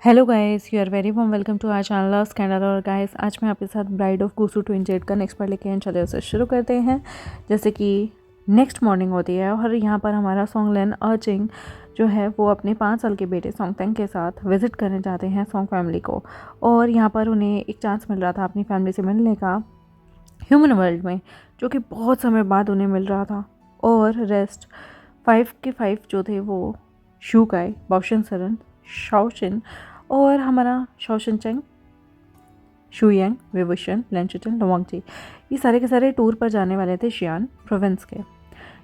Hello guys, you are very warm welcome to our channel love scandal. और guys, आज मैं आपके साथ bride of Gusu twin jade का नेक्स्ट पार्ट लेके आए। चलिए उसे शुरू करते हैं। जैसे कि नेक्स्ट मॉर्निंग होती है और यहाँ पर हमारा सॉन्ग लेन अर्चिंग जो है वो अपने 5 साल के बेटे सॉन्ग तेंग के साथ विजिट करने जाते हैं सॉन्ग फैमिली को। और यहाँ पर उन्हें एक चांस मिल रहा था अपनी फैमिली से मिलने का ह्यूमन वर्ल्ड में, जो कि बहुत समय बाद उन्हें मिल रहा था। और रेस्ट 5 के 5 जो थे वो शूकाई, बाओशन सरन, शाओशिन और हमारा शाओशिन चेंग, शुयांग, विवुशन, लेंचुटन, लवांगजी, ये सारे के सारे टूर पर जाने वाले थे शियान प्रोविंस के।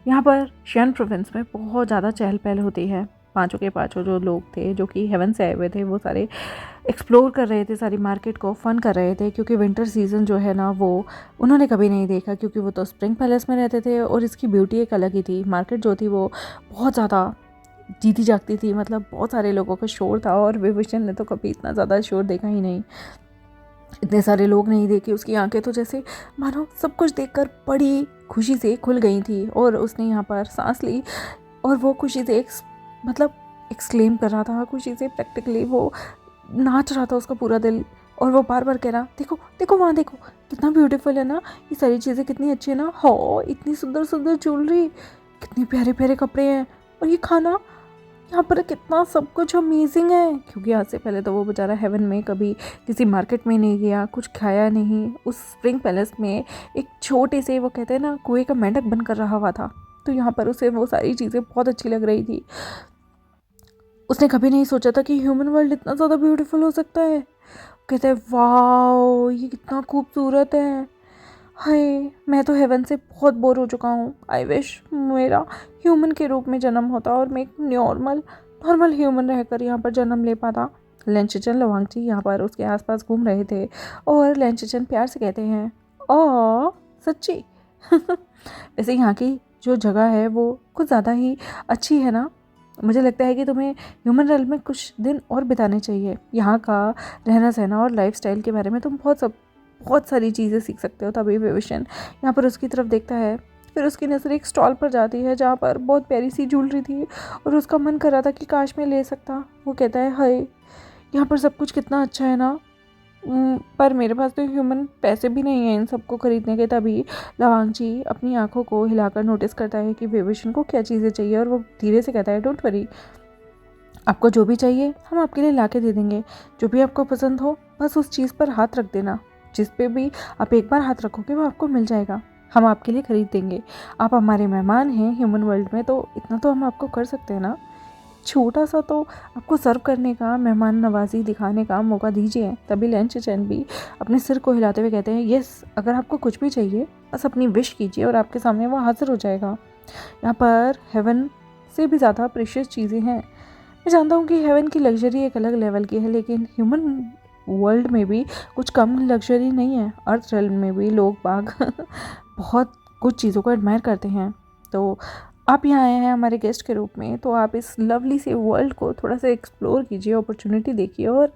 यहाँ पर शियान प्रोविंस में बहुत ज़्यादा चहल पहल होती है। पाँचों के पाँचों जो लोग थे जो कि हेवन से आए हुए थे वो सारे एक्सप्लोर कर रहे थे, सारी मार्केट को फन कर रहे थे, क्योंकि विंटर सीज़न जो है ना वो उन्होंने कभी नहीं देखा, क्योंकि वो तो स्प्रिंग पैलेस में रहते थे और इसकी ब्यूटी एक अलग ही थी। मार्केट जो थी वो बहुत ज़्यादा जीती जागती थी, मतलब बहुत सारे लोगों का शोर था और विभूषण ने तो कभी इतना ज़्यादा शोर देखा ही नहीं, इतने सारे लोग नहीं देखे। उसकी आंखें तो जैसे मानो सब कुछ देखकर बड़ी खुशी से खुल गई थी और उसने यहाँ पर सांस ली और वो खुशी से मतलब एक्सक्लेम कर रहा था, खुशी से प्रैक्टिकली वो नाच रहा था उसका पूरा दिल। और वो बार बार कह रहा, देखो देखो वहाँ देखो कितना ब्यूटीफुल है ना, ये सारी चीज़ें कितनी अच्छी है ना, हो इतनी सुंदर सुंदर ज्वेलरी, कितने प्यारे प्यारे कपड़े हैं, और ये खाना यहाँ पर कितना सब कुछ अमेजिंग है। क्योंकि आज से पहले तो वो बेचारा हेवन में कभी किसी मार्केट में नहीं गया, कुछ खाया नहीं। उस स्प्रिंग पैलेस में एक छोटे से, वो कहते हैं ना, कुएं का मेंढक बनकर रहा हुआ था। तो यहाँ पर उसे वो सारी चीज़ें बहुत अच्छी लग रही थी। उसने कभी नहीं सोचा था कि ह्यूमन वर्ल्ड इतना ज़्यादा ब्यूटीफुल हो सकता है। कहते हैं वाओ ये कितना खूबसूरत है, हाय मैं तो हेवन से बहुत बोर हो चुका हूँ। आई विश मेरा ह्यूमन के रूप में जन्म होता और मैं एक नॉर्मल नॉर्मल ह्यूमन रहकर यहाँ पर जन्म ले पाता। लेंचचन लवांगची यहाँ पर उसके आसपास घूम रहे थे और लेंचचन प्यार से कहते हैं, ओ सच्ची वैसे यहाँ की जो जगह है वो कुछ ज़्यादा ही अच्छी है ना, मुझे लगता है कि तुम्हें ह्यूमन वर्ल्ड में कुछ दिन और बिताने चाहिए। यहाँ का रहना सहना और लाइफस्टाइल के बारे में तुम बहुत सारी चीज़ें सीख सकते हो। तभी विवेशन यहाँ पर उसकी तरफ देखता है। फिर उसकी नज़र एक स्टॉल पर जाती है जहाँ पर बहुत प्यारी सी ज्वेलरी थी और उसका मन कर रहा था कि काश मैं ले सकता। वो कहता है, हाय यहाँ पर सब कुछ कितना अच्छा है ना, पर मेरे पास तो ह्यूमन पैसे भी नहीं हैं इन सबको खरीदने के। तभी लवांग जी अपनी आंखों को हिलाकर नोटिस करता है कि विवेशन को क्या चीज़ें चाहिए और वो धीरे से कहता है, डोंट वरी, आपको जो भी चाहिए हम आपके लिए ला के दे देंगे। जो भी आपको पसंद हो बस उस चीज़ पर हाथ रख देना, जिस पे भी आप एक बार हाथ रखोगे वो आपको मिल जाएगा, हम आपके लिए खरीद देंगे। आप हमारे मेहमान हैं ह्यूमन वर्ल्ड में, तो इतना तो हम आपको कर सकते हैं ना, छोटा सा तो आपको सर्व करने का, मेहमान नवाजी दिखाने का मौका दीजिए। तभी लेंच चैन भी अपने सिर को हिलाते हुए कहते हैं, यस अगर आपको कुछ भी चाहिए बस अपनी विश कीजिए और आपके सामने वो हाजिर हो जाएगा। यहाँ पर हेवन से भी ज़्यादा प्रीशियस चीज़ें हैं। मैं जानता हूँ कि हेवन की लग्जरी एक अलग लेवल की है, लेकिन ह्यूमन वर्ल्ड में भी कुछ कम लग्जरी नहीं है। अर्थ रेल्म में भी लोग बाग बहुत कुछ चीज़ों को एडमायर करते हैं। तो आप यहाँ आए हैं हमारे गेस्ट के रूप में, तो आप इस लवली से वर्ल्ड को थोड़ा सा एक्सप्लोर कीजिए, अपॉर्चुनिटी देखिए और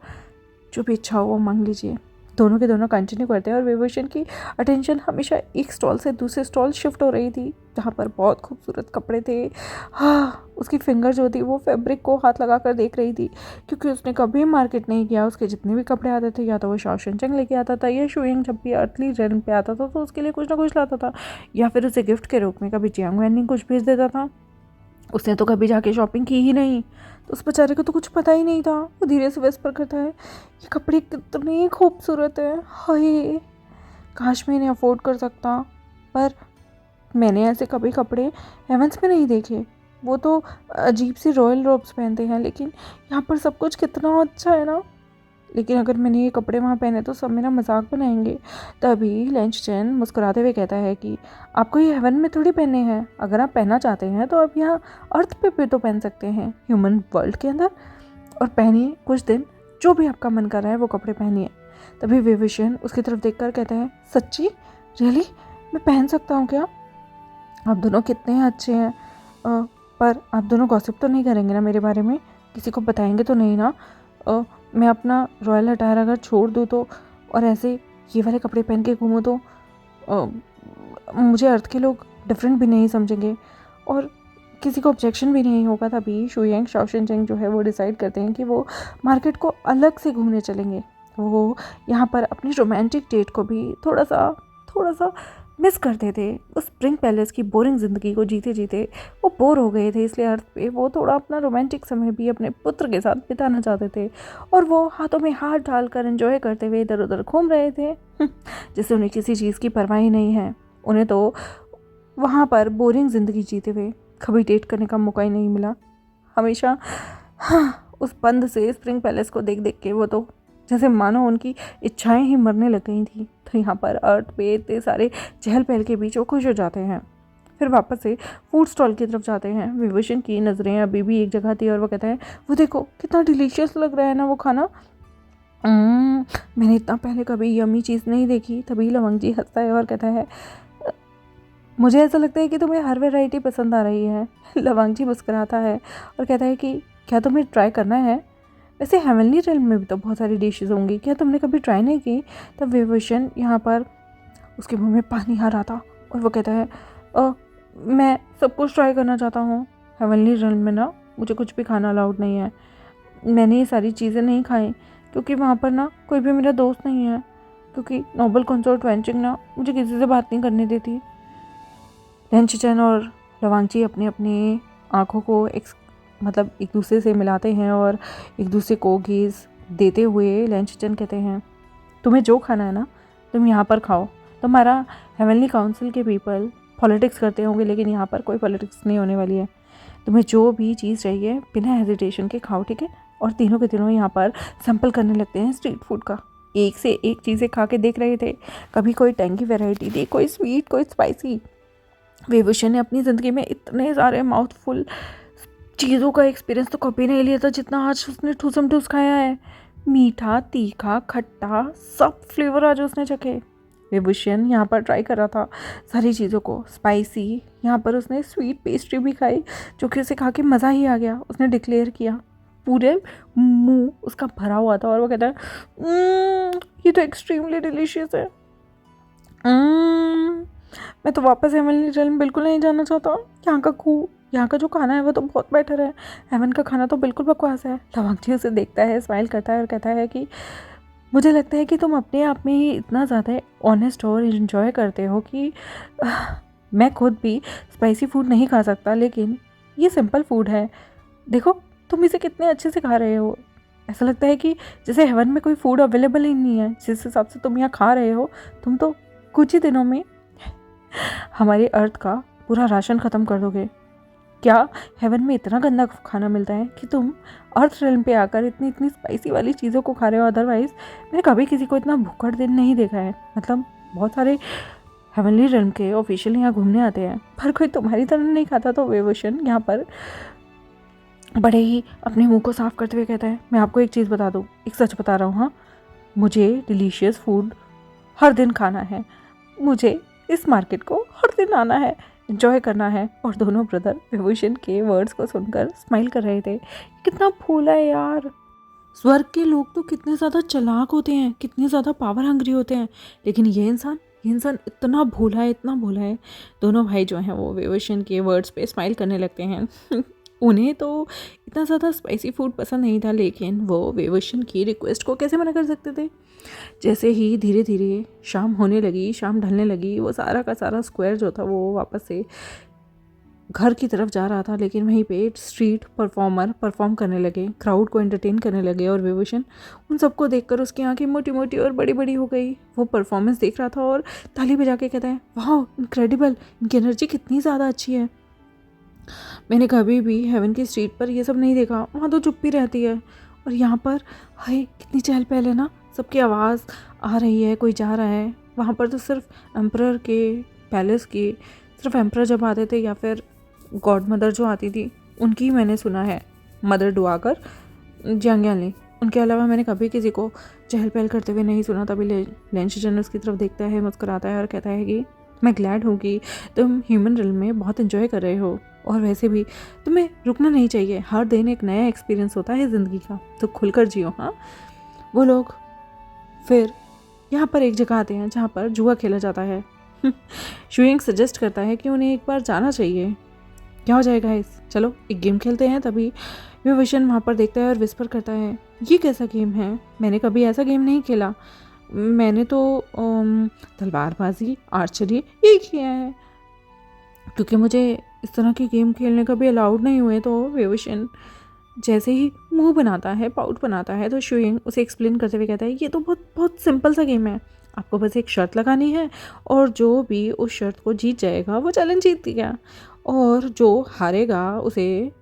जो भी इच्छा हो वो मांग लीजिए। दोनों के दोनों कंटिन्यू करते हैं और विभूषण की अटेंशन हमेशा एक स्टॉल से दूसरे स्टॉल शिफ्ट हो रही थी जहाँ पर बहुत खूबसूरत कपड़े थे। हाँ, उसकी फिंगर जो थी वो फैब्रिक को हाथ लगा कर देख रही थी, क्योंकि उसने कभी मार्केट नहीं किया। उसके जितने भी कपड़े आते थे या तो वो शाओशिन चंग लेके आता था, या शुयिंग जब भी अर्थली रेन पे आता था तो उसके लिए कुछ ना कुछ लाता था, या फिर उसे गिफ्ट के रूप में कभी जियांग वैनिंग कुछ भेज देता था। उसने तो कभी जाके शॉपिंग की ही नहीं, तो उस बेचारे को तो कुछ पता ही नहीं था। वो धीरे से विस्पर करता है, ये कपड़े कितने खूबसूरत है, हाय काश मैं इन्हें अफोर्ड कर सकता, पर मैंने ऐसे कभी कपड़े हेवंस में नहीं देखे। वो तो अजीब सी रॉयल रोब्स पहनते हैं, लेकिन यहाँ पर सब कुछ कितना अच्छा है ना, लेकिन अगर मैंने ये कपड़े वहाँ पहने तो सब मेरा मजाक बनाएंगे। तभी लेंच चैन मुस्कुराते हुए कहता है कि आपको ये हेवन में थोड़ी पहनने हैं, अगर आप पहनना चाहते हैं तो आप यहाँ अर्थ पे भी तो पहन सकते हैं, ह्यूमन वर्ल्ड के अंदर, और पहनिए कुछ दिन, जो भी आपका मन कर रहा है वो कपड़े पहनिए। तभी विभूषण उसकी तरफ देखकर कहता है, सच्ची रियली मैं पहन सकता हूँ क्या? आप दोनों कितने अच्छे हैं, पर आप दोनों गॉसिप तो नहीं करेंगे ना मेरे बारे में, किसी को बताएंगे तो नहीं ना? मैं अपना रॉयल अटायर अगर छोड़ दूँ तो, और ऐसे ये वाले कपड़े पहन के घूमूँ तो मुझे अर्थ के लोग डिफरेंट भी नहीं समझेंगे, और किसी को ऑब्जेक्शन भी नहीं होगा, तभी शुयांग शाओशिनचेंग जो है वो डिसाइड करते हैं कि वो मार्केट को अलग से घूमने चलेंगे। वो यहाँ पर अपनी रोमांटिक डेट को भी थोड़ा सा मिस करते थे। उस स्प्रिंग पैलेस की बोरिंग ज़िंदगी को जीते जीते वो बोर हो गए थे, इसलिए अर्थ पे वो थोड़ा अपना रोमांटिक समय भी अपने पुत्र के साथ बिताना चाहते थे। और वो हाथों में हाथ डालकर एंजॉय करते हुए इधर उधर घूम रहे थे जिससे उन्हें किसी चीज़ की परवाह ही नहीं है। उन्हें तो वहाँ पर बोरिंग ज़िंदगी जीते हुए कभी डेट करने का मौका ही नहीं मिला। हमेशा उस बंद से स्प्रिंग पैलेस को देख देख के वो तो जैसे मानो उनकी इच्छाएं ही मरने लग गई थी। तो यहाँ पर अर्थ पे इतने सारे चहल पहल के बीच वो खुश हो जाते हैं। फिर वापस से फूड स्टॉल की तरफ जाते हैं। विभूषण की नज़रें अभी भी एक जगह थी और वो कहता है, वो देखो कितना डिलीशियस लग रहा है ना वो खाना। मैंने इतना पहले कभी यम्मी चीज़ नहीं देखी। तभी लवंग जी हंसता है और कहता है, मुझे ऐसा लगता है कि तुम्हें हर वैरायटी पसंद आ रही है। लवंग जी मुस्कुराता है और कहता है कि क्या तुम्हें ट्राई करना है? वैसे हेवनली रेल्म में भी तो बहुत सारी डिशेज़ होंगी, क्या तुमने कभी ट्राई नहीं की? तब विभूषण यहाँ पर उसके मुंह में पानी आ रहा था और वो कहता है, मैं सब कुछ ट्राई करना चाहता हूँ। हेवनली रेल्म में ना मुझे कुछ भी खाना अलाउड नहीं है। मैंने ये सारी चीज़ें नहीं खाई क्योंकि वहाँ पर ना कोई भी मेरा दोस्त नहीं है, क्योंकि नोबल कंसोर्ट वेंचिंग ना मुझे किसी से बात नहीं करने देती। लेंशिचेन और लवांगची अपनी अपनी आँखों को एक दूसरे से मिलाते हैं और एक दूसरे को गेज़ देते हुए लेंशिचेन कहते हैं, तुम्हें जो खाना है ना तुम यहाँ पर खाओ। तुम्हारा हेवनली काउंसिल के पीपल पॉलिटिक्स करते होंगे, लेकिन यहाँ पर कोई पॉलिटिक्स नहीं होने वाली है। तुम्हें जो भी चीज़ चाहिए बिना हेजिटेशन के खाओ, ठीक है? और तीनों के तीनों यहाँ पर सैंपल करने लगते हैं स्ट्रीट फूड का। एक से एक चीज़ें खा के देख रहे थे। कभी कोई टैंगी वैरायटी थी, कोई स्वीट, कोई स्पाइसी। विभूषण ने अपनी ज़िंदगी में इतने सारे माउथफुल चीज़ों का एक्सपीरियंस तो कभी नहीं लिया था जितना आज उसने ठूसम ठूस खाया है। मीठा, तीखा, खट्टा, सब फ्लेवर आज उसने चखे। विभूषण यहाँ पर ट्राई कर रहा था सारी चीज़ों को। स्पाइसी, यहाँ पर उसने स्वीट पेस्ट्री भी खाई जो कि उसे खा के मज़ा ही आ गया। उसने डिक्लेयर किया, पूरे मुंह उसका भरा हुआ था और वो कहता है, ये तो एक्सट्रीमली डिलीशियस है। मैं तो वापस हेवनली रेल्म बिल्कुल नहीं जाना चाहता। यहाँ का जो खाना है वो तो बहुत बेटर है। हेवन का खाना तो बिल्कुल बकवास है। लवंगजी उसे देखता है, स्माइल करता है और कहता है कि मुझे लगता है कि तुम अपने आप में ही इतना ज़्यादा ऑनेस्ट और इन्जॉय करते हो कि मैं खुद भी स्पाइसी फूड नहीं खा सकता, लेकिन ये सिंपल फूड है। देखो तुम इसे कितने अच्छे से खा रहे हो। ऐसा लगता है कि जैसे हेवन में कोई फूड अवेलेबल ही नहीं है। जिस हिसाब से तुम यहाँ खा रहे हो, तुम तो कुछ ही दिनों में हमारी अर्थ का पूरा राशन ख़त्म कर दोगे। क्या हेवन में इतना गंदा खाना मिलता है कि तुम अर्थ रेल्म पे आकर इतनी इतनी स्पाइसी वाली चीज़ों को खा रहे हो? अदरवाइज़ मैंने कभी किसी को इतना भूखड़ दिन नहीं देखा है। मतलब बहुत सारे हेवनली रेल्म के ऑफिशियल यहाँ घूमने आते हैं, पर कोई तुम्हारी तरह नहीं खाता। तो विभूषण यहाँ पर बड़े ही अपने मुंह को साफ करते हुए कहता है, मैं आपको एक चीज़ बता दूँ, एक सच बता रहा हूँ। हाँ, मुझे डिलीशियस फूड हर दिन खाना है। मुझे इस मार्केट को हर दिन आना है, एंजॉय करना है। और दोनों ब्रदर विभूषण के वर्ड्स को सुनकर स्माइल कर रहे थे। कितना भोला है यार। स्वर्ग के लोग तो कितने ज़्यादा चालाक होते हैं, कितने ज़्यादा पावर हंग्री होते हैं, लेकिन ये इंसान इतना भोला है, इतना भोला है। दोनों भाई जो हैं वो विभूषण के वर्ड्स पे स्माइल करने लगते हैं। उन्हें तो इतना ज़्यादा स्पाइसी फूड पसंद नहीं था, लेकिन वो विभूषण की रिक्वेस्ट को कैसे मना कर सकते थे। जैसे ही धीरे धीरे शाम होने लगी, शाम ढलने लगी, वो सारा का सारा स्क्वायर जो था वो वापस से घर की तरफ जा रहा था। लेकिन वहीं पे स्ट्रीट परफॉर्मर परफॉर्म करने लगे, क्राउड को एंटरटेन करने लगे और विभूषण उन सबको देखकर उसकी आंखें मोटी मोटी और बड़ी बड़ी हो गई। वो परफॉर्मेंस देख रहा था और ताली बजा के कहता है, वाह इनक्रेडिबल, इनकी एनर्जी कितनी ज़्यादा अच्छी है। मैंने कभी भी हेवन की स्ट्रीट पर ये सब नहीं देखा। वहाँ तो चुप्पी रहती है और यहाँ पर हाय कितनी चहल पहल है ना। सबकी आवाज़ आ रही है, कोई जा रहा है। वहाँ पर तो सिर्फ एम्परर के पैलेस की, सिर्फ एम्परर जब आते थे या फिर गॉड मदर जो आती थी उनकी मैंने सुना है, मदर डुआकर, जियांगयाली। उनके अलावा मैंने कभी किसी को चहल पहल करते हुए नहीं सुना। तभी लेंशिचेन उसकी तरफ देखता है, मुस्कुराता है और कहता है कि मैं ग्लैड हूँ कि तुम ह्यूमन रिल्म में बहुत एंजॉय कर रहे हो, और वैसे भी तुम्हें रुकना नहीं चाहिए। हर दिन एक नया एक्सपीरियंस होता है ज़िंदगी का, तो खुलकर जियो। हाँ, वो लोग फिर यहाँ पर एक जगह आते हैं जहाँ पर जुआ खेला जाता है। शुयांग सजेस्ट करता है कि उन्हें एक बार जाना चाहिए। क्या हो जाएगा गाइस, चलो एक गेम खेलते हैं। तभी विभूषण वहाँ पर देखता है और विस्पर करता है, ये कैसा गेम है, मैंने कभी ऐसा गेम नहीं खेला, मैंने तो तलवारबाजी आर्चरी यही किया है, क्योंकि मुझे इस तरह के गेम खेलने कभी अलाउड नहीं हुए। तो विभूषण जैसे ही मुंह बनाता है, पाउट बनाता है, तो शुयिंग उसे एक्सप्लेन करते हुए कहता है, ये तो बहुत बहुत सिंपल सा गेम है, आपको बस एक शर्त लगानी है और जो भी उस शर्त को जीत जाएगा वो चैलेंज जीत गया, और जो हारेगा उसे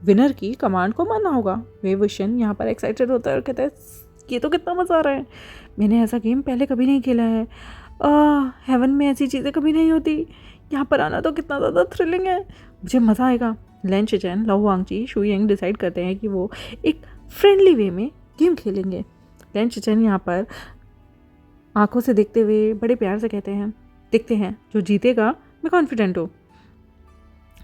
विनर की कमांड को मानना होगा। विभूषण यहाँ पर एक्साइटेड होता है और कहता है, ये तो कितना मज़ा आ रहा है, मैंने ऐसा गेम पहले कभी नहीं खेला है, हेवन में ऐसी चीज़ें कभी नहीं होती, यहाँ पर आना तो कितना ज़्यादा थ्रिलिंग है, मुझे मज़ा आएगा। लैन शिचेन, लाओ वांगजी, शुयिंग डिसाइड करते हैं कि वो एक फ्रेंडली वे में गेम खेलेंगे। लैन शिचेन यहाँ पर आंखों से देखते हुए बड़े प्यार से कहते हैं, देखते हैं जो जीतेगा, मैं कॉन्फिडेंट हूँ।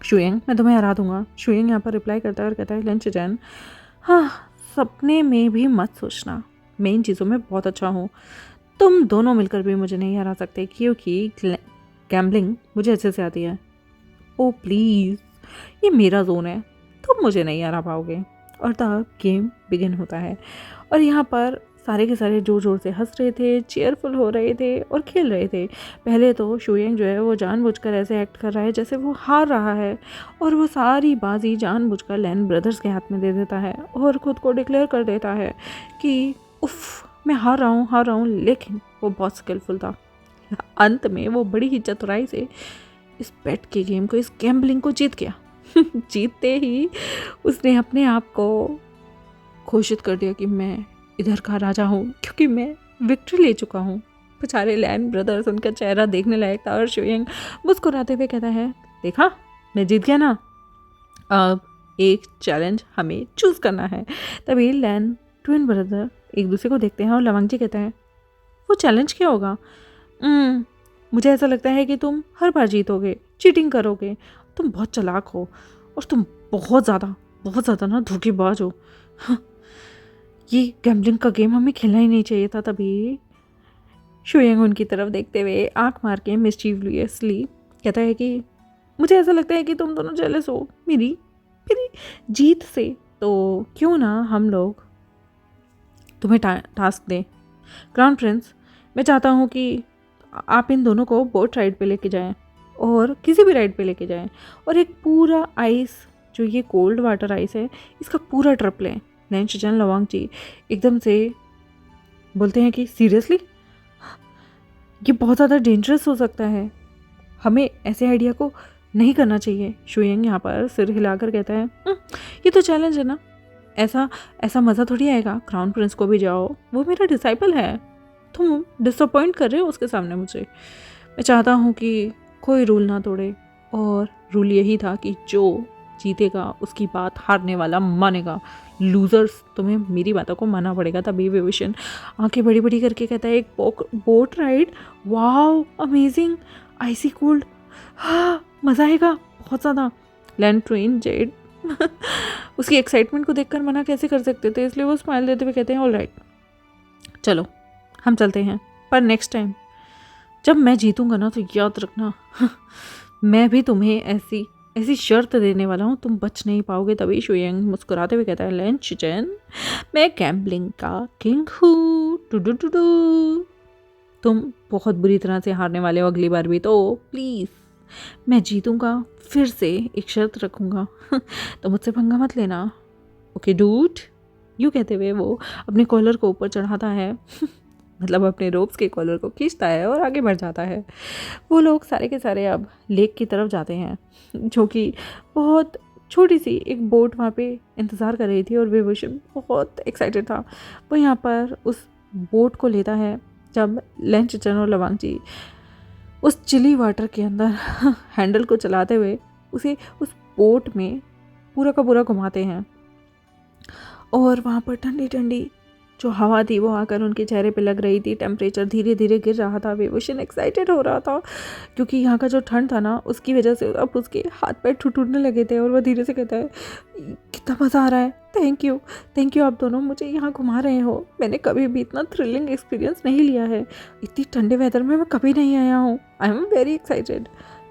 शुयिंग, मैं तुम्हें हरा दूंगा। शुयिंग यहाँ पर रिप्लाई करता है और कहता है, लैन शिचेन, हाँ सपने में भी मत सोचना, मैं इन चीज़ों में बहुत अच्छा हूँ, तुम दोनों मिलकर भी मुझे नहीं हरा सकते, क्योंकि गैम्बलिंग मुझे अच्छे से आती है। ओ प्लीज़, ये मेरा जोन है, तुम मुझे नहीं हरा पाओगे। और तब गेम बिगिन होता है और यहाँ पर सारे के सारे जोर जोर से हंस रहे थे, चेयरफुल हो रहे थे और खेल रहे थे। पहले तो शुयिंग जो है वो जानबूझकर ऐसे एक्ट कर रहा है जैसे वो हार रहा है, और वो सारी बाजी जानबूझकर लैन ब्रदर्स के हाथ में दे देता है और ख़ुद को डिक्लेयर कर देता है कि उफ़, मैं हार रहा हूँ, लेकिन वो बहुत स्किलफुल था। अंत में वो बड़ी ही चतुराई से इस बेट के गेम को, इस गैम्बलिंग को जीत गया। जीतते ही उसने अपने आप को घोषित कर दिया कि मैं इधर का राजा हूँ, क्योंकि मैं विक्ट्री ले चुका हूँ। बेचारे लैन ब्रदर्स, उनका चेहरा देखने लायक था। और शुयिंग मुस्कुराते हुए कहता है, देखा मैं जीत गया ना, अब एक चैलेंज हमें चूज़ करना है। तभी लैन ट्विन ब्रदर एक दूसरे को देखते हैं और लवांगजी कहता है, वो चैलेंज क्या होगा? मुझे ऐसा लगता है कि तुम हर बार जीतोगे, चीटिंग करोगे, तुम बहुत चालाक हो और तुम बहुत ज़्यादा ना धोखेबाज हो। ये गैम्बलिंग का गेम हमें खेलना ही नहीं चाहिए था। तभी शुयिंग उनकी तरफ देखते हुए आंख मार के मिस्चीवियसली कहता है कि मुझे ऐसा लगता है कि तुम दोनों जेलस हो मेरी जीत से, तो क्यों ना हम लोग तुम्हें टास्क दें। क्राउन प्रिंस, मैं चाहता हूँ कि आप इन दोनों को बोट राइड पे लेके जाएं, और किसी भी राइड पे लेके जाएं, और एक पूरा आइस, जो ये कोल्ड वाटर आइस है, इसका पूरा ट्रिप लें। लैन शिचेन, लवांगजी एकदम से बोलते हैं कि सीरियसली, ये बहुत ज़्यादा डेंजरस हो सकता है, हमें ऐसे आइडिया को नहीं करना चाहिए। शुयिंग यहाँ पर सिर हिलाकर कहता है, ये तो चैलेंज है ना, ऐसा मज़ा थोड़ी आएगा। क्राउन प्रिंस को भी जाओ, वो मेरा डिसाइपल है, तुम डिसअपॉइंट कर रहे हो उसके सामने मुझे। मैं चाहता हूँ कि कोई रूल ना तोड़े, और रूल यही था कि जो जीतेगा उसकी बात हारने वाला मानेगा। लूजर्स, तुम्हें मेरी बातों को मानना पड़ेगा। तभी विभूषण आंखें बड़ी बड़ी करके कहता है, एक बोट राइड, वाओ अमेजिंग, आइसी कोल्ड, हाँ मज़ा आएगा बहुत ज़्यादा। लैन ट्विन जेड उसकी एक्साइटमेंट को देखकर मना कैसे कर सकते थे, इसलिए वो स्माइल देते हुए कहते हैं, ऑल राइट चलो हम चलते हैं, पर नेक्स्ट टाइम जब मैं जीतूंगा ना, तो याद रखना मैं भी तुम्हें ऐसी शर्त देने वाला हूँ, तुम बच नहीं पाओगे। तभी शुयिंग मुस्कुराते हुए कहता है, लैन शिचेन, मैं गैम्बलिंग का किंग हूँ, तुम बहुत बुरी तरह से हारने वाले हो अगली बार भी, तो प्लीज़ मैं जीतूंगा, फिर से एक शर्त रखूँगा तो मुझसे पंगा मत लेना, ओके डूड। यूँ कहते हुए वो अपने कॉलर को ऊपर चढ़ाता है मतलब अपने रोब्स के कॉलर को खींचता है और आगे बढ़ जाता है। वो लोग सारे के सारे अब लेक की तरफ जाते हैं, जो कि बहुत छोटी सी एक बोट वहाँ पे इंतज़ार कर रही थी, और विभूषण बहुत एक्साइटेड था। वो यहाँ पर उस बोट को लेता है। जब लैन शिचेन और लवांगजी उस चिली वाटर के अंदर हैंडल को चलाते हुए उसे उस बोट में पूरा का पूरा घुमाते हैं, और वहाँ पर ठंडी ठंडी जो हवा थी वो आकर उनके चेहरे पे लग रही थी, टेम्परेचर धीरे धीरे गिर रहा था। विभूषण एक्साइटेड हो रहा था, क्योंकि यहाँ का जो ठंड था ना, उसकी वजह से अब उसके हाथ पैर ठुठुरने लगे थे, और वह धीरे से कहता है, कितना मज़ा आ रहा है, थैंक यू आप दोनों मुझे यहाँ घुमा रहे हो, मैंने कभी भी इतना थ्रिलिंग एक्सपीरियंस नहीं लिया है, इतनी ठंडे वेदर में मैं कभी नहीं आया हूँ, आई एम वेरी एक्साइटेड।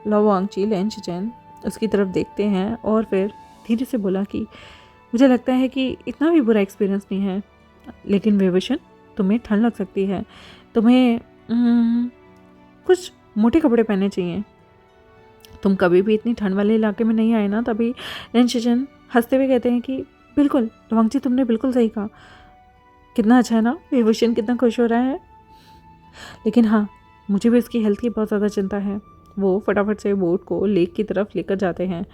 लाओ वांगजी, लैन शिचेन उसकी तरफ देखते हैं और फिर धीरे से बोला कि मुझे लगता है कि इतना भी बुरा एक्सपीरियंस नहीं है, लेकिन विभूषण तुम्हें ठंड लग सकती है, तुम्हें कुछ मोटे कपड़े पहनने चाहिए। तुम कभी भी इतनी ठंड वाले इलाके में नहीं आए ना। तभी रेंशिजन हंसते हुए कहते हैं कि बिल्कुल लवांग जी, तुमने बिल्कुल सही कहा। कितना अच्छा है ना, विभूषण कितना खुश हो रहा है। लेकिन हाँ, मुझे भी उसकी हेल्थ की बहुत ज़्यादा चिंता है। वो फटाफट से बोट को लेक की तरफ लेकर जाते हैं।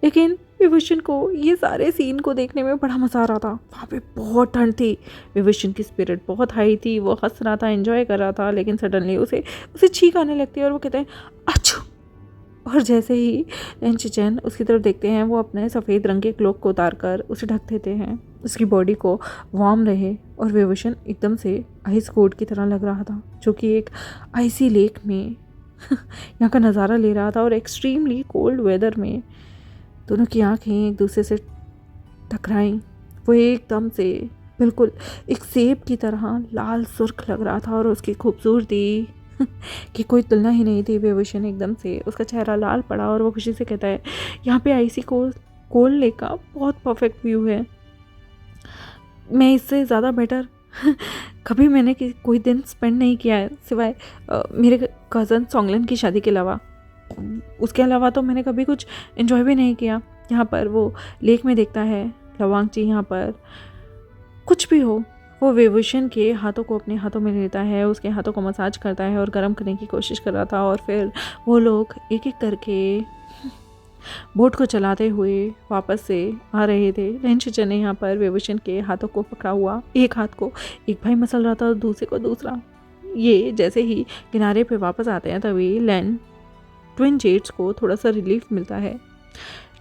लेकिन विभूषण को ये सारे सीन को देखने में बड़ा मज़ा आ रहा था। वहाँ पे बहुत ठंड थी, विभूषण की स्पिरिट बहुत हाई थी, वो हंस रहा था, एंजॉय कर रहा था। लेकिन सडनली उसे छींक आने लगती है और वो कहते हैं अच्छू। और जैसे ही रेंशिजन उसकी तरफ देखते हैं, वो अपने सफ़ेद रंग के क्लोक को उतार कर उसे ढक देते हैं, उसकी बॉडी को वार्म रहे। और विभूषण एकदम से आइस कोट की तरह लग रहा था, जो कि एक आइसी लेक में यहाँ का नज़ारा ले रहा था। और एक्सट्रीमली कोल्ड वेदर में दोनों की आंखें एक दूसरे से टकराईं। वो एकदम से बिल्कुल एक सेब की तरह लाल सुर्ख लग रहा था और उसकी खूबसूरती कि कोई तुलना ही नहीं थी। विभूषण एकदम से उसका चेहरा लाल पड़ा और वो खुशी से कहता है यहाँ पे आइसी कोल्ड लेक का बहुत परफेक्ट व्यू है। मैं इससे ज़्यादा बेटर कभी मैंने कोई दिन स्पेंड नहीं किया है, सिवाय मेरे कज़न सोंगलिन की शादी के अलावा। उसके अलावा तो मैंने कभी कुछ एंजॉय भी नहीं किया। यहाँ पर वो लेक में देखता है लवांग जी, यहाँ पर कुछ भी हो, वो विभूषण के हाथों को अपने हाथों में लेता है, उसके हाथों को मसाज करता है और गर्म करने की कोशिश कर रहा था। और फिर वो लोग एक एक करके बोट को चलाते हुए वापस से आ रहे थे। रेंशिजन ने यहाँ पर विभूषण के हाथों को पकड़ा हुआ, एक हाथ को एक भाई मसल रहा था और दूसरे को दूसरा। ये जैसे ही किनारे पे वापस आते हैं, तभी लैन ट्विन जेट्स को थोड़ा सा रिलीफ मिलता है,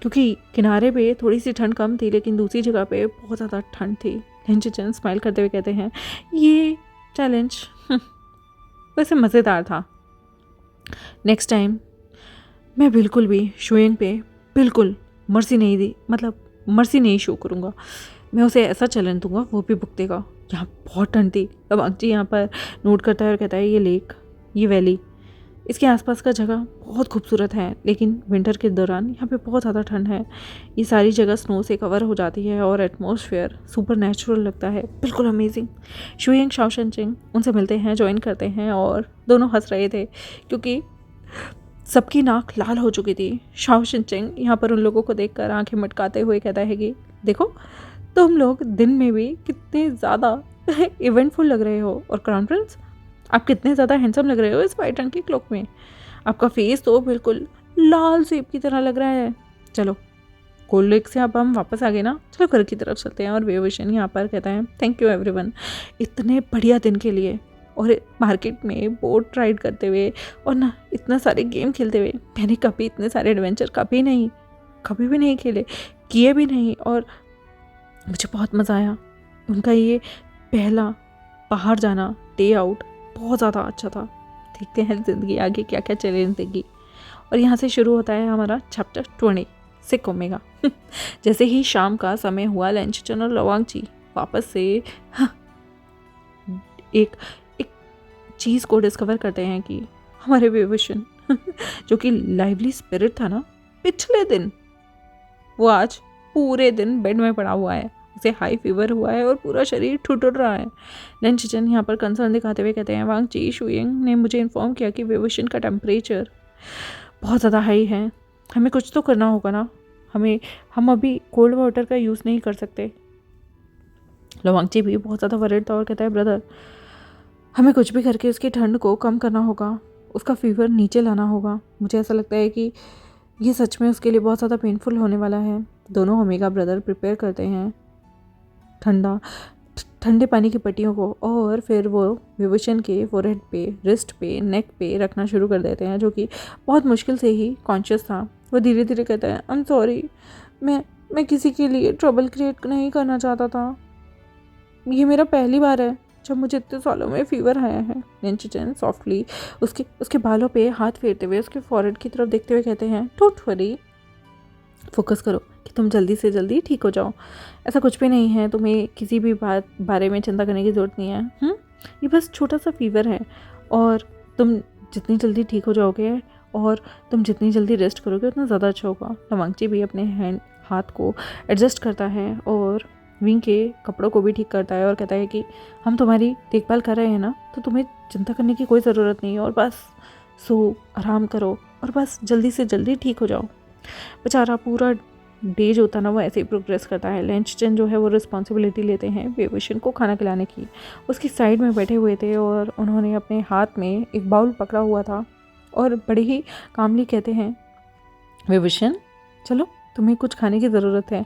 क्योंकि किनारे पे थोड़ी सी ठंड कम थी, लेकिन दूसरी जगह पे बहुत ज़्यादा ठंड थी। रेंशिजन स्माइल करते हुए कहते हैं ये चैलेंज वैसे मज़ेदार था। नेक्स्ट टाइम मैं बिल्कुल भी शुएंग पे बिल्कुल मर्जी नहीं शो करूँगा। मैं उसे ऐसा चैलेंज दूंगा, वो भी भुगतेगा। यहाँ बहुत ठंड थी। अब अक्जी यहाँ पर नोट करता है और कहता है ये लेक, ये वैली, इसके आसपास का जगह बहुत खूबसूरत है, लेकिन विंटर के दौरान यहाँ पे बहुत ज़्यादा ठंड है। ये सारी जगह स्नो से कवर हो जाती है और एटमॉस्फेयर सुपर नेचुरल लगता है, बिल्कुल अमेजिंग। शुएंग शाओशनचिंग उनसे मिलते हैं, ज्वाइन करते हैं और दोनों हंस रहे थे क्योंकि सबकी नाक लाल हो चुकी थी। शाओशनचिंग यहाँ पर उन लोगों को देखकर आंखें मटकाते हुए कहता है कि देखो तुम लोग दिन में भी कितने ज़्यादा इवेंटफुल लग रहे हो, और क्राउन प्रिंस आप कितने ज़्यादा हैंडसम लग रहे हो इस वाइट रंग की क्लोक में। आपका फेस तो बिल्कुल लाल सेब की तरह लग रहा है। चलो कोल्ड लेक से अब हम वापस आ गए ना, चलो घर की तरफ चलते हैं। और विभूषण यहाँ पर कहता है थैंक यू एवरीवन इतने बढ़िया दिन के लिए, और मार्केट में बोट राइड करते हुए और ना इतना सारे गेम खेलते हुए। मैंने कभी इतने सारे एडवेंचर कभी भी नहीं किए भी नहीं, और मुझे बहुत मज़ा आया। उनका ये पहला बाहर जाना डे आउट बहुत ज़्यादा अच्छा था। देखते हैं ज़िंदगी आगे क्या क्या चैलेंज देगी। और यहाँ से शुरू होता है हमारा चैप्टर 20 सिक ओमेगा। जैसे ही शाम का समय हुआ, रेंशिजन और लवांग जी वापस से एक चीज़ को डिस्कवर करते हैं कि हमारे विभूषण जो कि लाइवली स्पिरिट था ना, पिछले दिन वो आज पूरे दिन बेड में पड़ा हुआ है, उसे हाई फीवर हुआ है और पूरा शरीर ठुठुर रहा है। रेंशिजन यहाँ पर कंसर्न दिखाते हुए कहते हैं वांग जी, शुएंग ने मुझे इन्फॉर्म किया कि विभूषण का टेम्परेचर बहुत ज़्यादा हाई है, हमें कुछ तो करना होगा ना, हम अभी कोल्ड वाटर का यूज़ नहीं कर सकते। लवांग जी भी बहुत ज़्यादा वरिड था और कहता है ब्रदर, हमें कुछ भी करके उसकी ठंड को कम करना होगा, उसका फीवर नीचे लाना होगा। मुझे ऐसा लगता है कि ये सच में उसके लिए बहुत ज़्यादा पेनफुल होने वाला है। दोनों ओमेगा ब्रदर प्रिपेयर करते हैं ठंडे पानी की पट्टियों को, और फिर वो विभूषण के फोरहेड पे, रिस्ट पे, नेक पे रखना शुरू कर देते हैं, जो कि बहुत मुश्किल से ही कॉन्शियस था। वो धीरे धीरे कहता है आई एम सॉरी, मैं किसी के लिए ट्रबल क्रिएट नहीं करना चाहता था, ये मेरा पहली बार है जब मुझे इतने सालों में फीवर आया है। रेंशिजन सॉफ्टली उसके बालों पे हाथ फेरते हुए उसके फॉरहेड की तरफ देखते हुए कहते हैं डोंट वरी, फोकस करो कि तुम जल्दी से जल्दी ठीक हो जाओ। ऐसा कुछ भी नहीं है, तुम्हें किसी भी बारे में चिंता करने की ज़रूरत नहीं है। ये बस छोटा सा फीवर है, और तुम जितनी जल्दी ठीक हो जाओगे और तुम जितनी जल्दी रेस्ट करोगे उतना ज़्यादा अच्छा होगा। लवांगची भी अपने हाथ को एडजस्ट करता है और विंग के कपड़ों को भी ठीक करता है और कहता है कि हम तुम्हारी देखभाल कर रहे हैं ना, तो तुम्हें चिंता करने की कोई ज़रूरत नहीं है और बस सो आराम करो और बस जल्दी से जल्दी ठीक हो जाओ। बेचारा पूरा डे जो होता ना वो ऐसे ही प्रोग्रेस करता है। लेंचचन जो है वो रिस्पॉन्सिबिलिटी लेते हैं विभूषण को खाना खिलाने की। उसकी साइड में बैठे हुए थे और उन्होंने अपने हाथ में एक बाउल पकड़ा हुआ था और बड़े ही कामली कहते हैं, विभूषण चलो तुम्हें कुछ खाने की ज़रूरत है,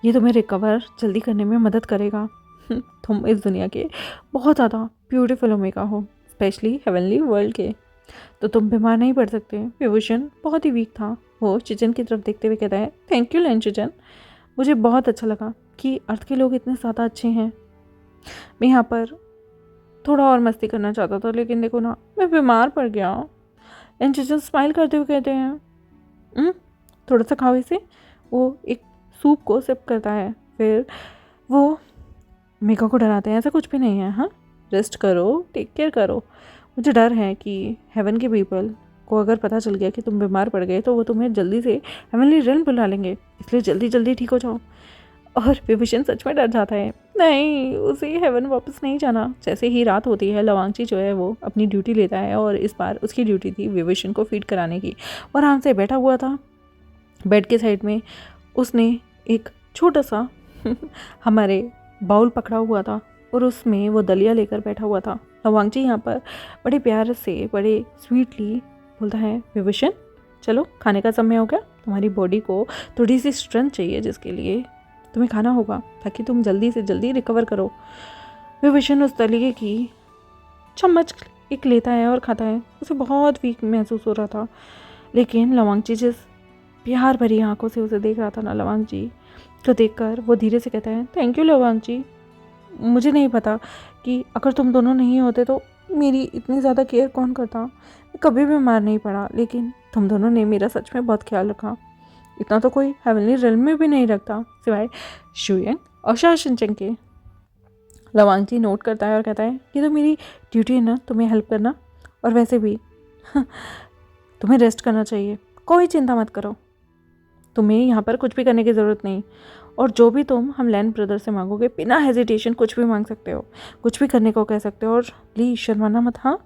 ये तुम्हें रिकवर जल्दी करने में मदद करेगा। तुम इस दुनिया के बहुत ज़्यादा ब्यूटीफुल ओमेगा हो, स्पेशली हेवनली वर्ल्ड के, तो तुम बीमार नहीं पड़ सकते। विभूषण बहुत ही वीक था। वो चिचन की तरफ देखते हुए कहता है, थैंक यू लेंचचन, मुझे बहुत अच्छा लगा कि अर्थ के लोग इतने ज़्यादा अच्छे हैं। मैं यहाँ पर थोड़ा और मस्ती करना चाहता था लेकिन देखो ना मैं बीमार पड़ गया। लेंचचन स्माइल करते हुए कहते हैं, थोड़ा सा खाओ इसे। वो एक सूप को सिप करता है, फिर वो मेका को डराते हैं, ऐसा कुछ भी नहीं है, हाँ रेस्ट करो, टेक केयर करो। मुझे डर है कि हेवन के पीपल को अगर पता चल गया कि तुम बीमार पड़ गए तो वो तुम्हें जल्दी से हेवनली रेल्म बुला लेंगे, इसलिए जल्दी जल्दी ठीक हो जाओ। और विभूषण सच में डर जाता है, नहीं उसे हेवन वापस नहीं जाना। जैसे ही रात होती है लवांगची जो है वो अपनी ड्यूटी लेता है और इस बार उसकी ड्यूटी थी विभूषण को फीड कराने की। और आराम से बैठा हुआ था बेड के साइड में, उसने एक छोटा सा हमारे बाउल पकड़ा हुआ था और उसमें वो दलिया लेकर बैठा हुआ था। लवांगची यहाँ पर बड़े प्यार से बड़े स्वीटली बोलता है, विभूषण चलो खाने का समय हो गया, तुम्हारी बॉडी को थोड़ी सी स्ट्रेंथ चाहिए जिसके लिए तुम्हें खाना होगा ताकि तुम जल्दी से जल्दी रिकवर करो। विभूषण उस दलिए की चम्मच एक लेता है और खाता है। उसे बहुत वीक महसूस हो रहा था, लेकिन लवांगची जिस प्यार भरी आंखों से उसे देख रहा था ना, लवांगची को देखकर वो धीरे से कहता है, थैंक यू लवांगची, मुझे नहीं पता कि अगर तुम दोनों नहीं होते तो मेरी इतनी ज़्यादा केयर कौन करता। मैं कभी भी बीमार नहीं पड़ा, लेकिन तुम दोनों ने मेरा सच में बहुत ख्याल रखा। इतना तो कोई हेवनली रेल्म में भी नहीं रखता सिवाय शुयंग और शाओशिनचेंग के। लवांगची नोट करता है और कहता है, ये तो मेरी ड्यूटी है ना तुम्हें हेल्प करना, और वैसे भी तुम्हें रेस्ट करना चाहिए, कोई चिंता मत करो, तुम्हें यहाँ पर कुछ भी करने की ज़रूरत नहीं, और जो भी तुम हम लैन ब्रदर से मांगोगे बिना हेजिटेशन कुछ भी मांग सकते हो, कुछ भी करने को कह सकते हो, और प्लीज़ शर्माना मत। हाँ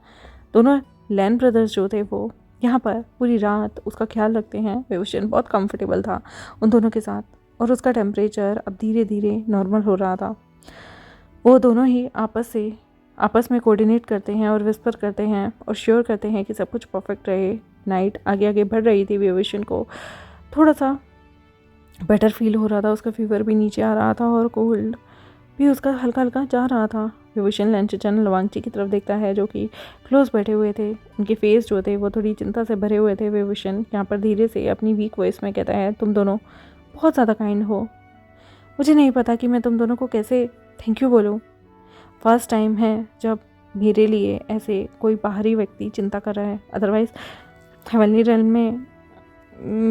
दोनों लैन ब्रदर्स जो थे वो यहाँ पर पूरी रात उसका ख्याल रखते हैं। विभूषण बहुत कंफर्टेबल था उन दोनों के साथ और उसका टेम्परेचर अब धीरे धीरे नॉर्मल हो रहा था। वो दोनों ही आपस में कोऑर्डिनेट करते हैं और विस्पर करते हैं और श्योर करते हैं कि सब कुछ परफेक्ट रहे। नाइट आगे आगे बढ़ रही थी। विभूषण को थोड़ा सा बेटर फील हो रहा था, उसका फीवर भी नीचे आ रहा था और कोल्ड भी उसका हल्का हल्का जा रहा था। विभूषण लेंचचन लवांगची की तरफ देखता है जो कि क्लोज बैठे हुए थे। उनके फेस जो थे वो थोड़ी चिंता से भरे हुए थे। विभूषण यहाँ पर धीरे से अपनी वीक वॉइस में कहता है, तुम दोनों बहुत ज़्यादा काइंड हो, मुझे नहीं पता कि मैं तुम दोनों को कैसे थैंक यू बोलूँ। फर्स्ट टाइम है जब मेरे लिए ऐसे कोई बाहरी व्यक्ति चिंता कर रहा है, अदरवाइज़ हेवनली रेल्म में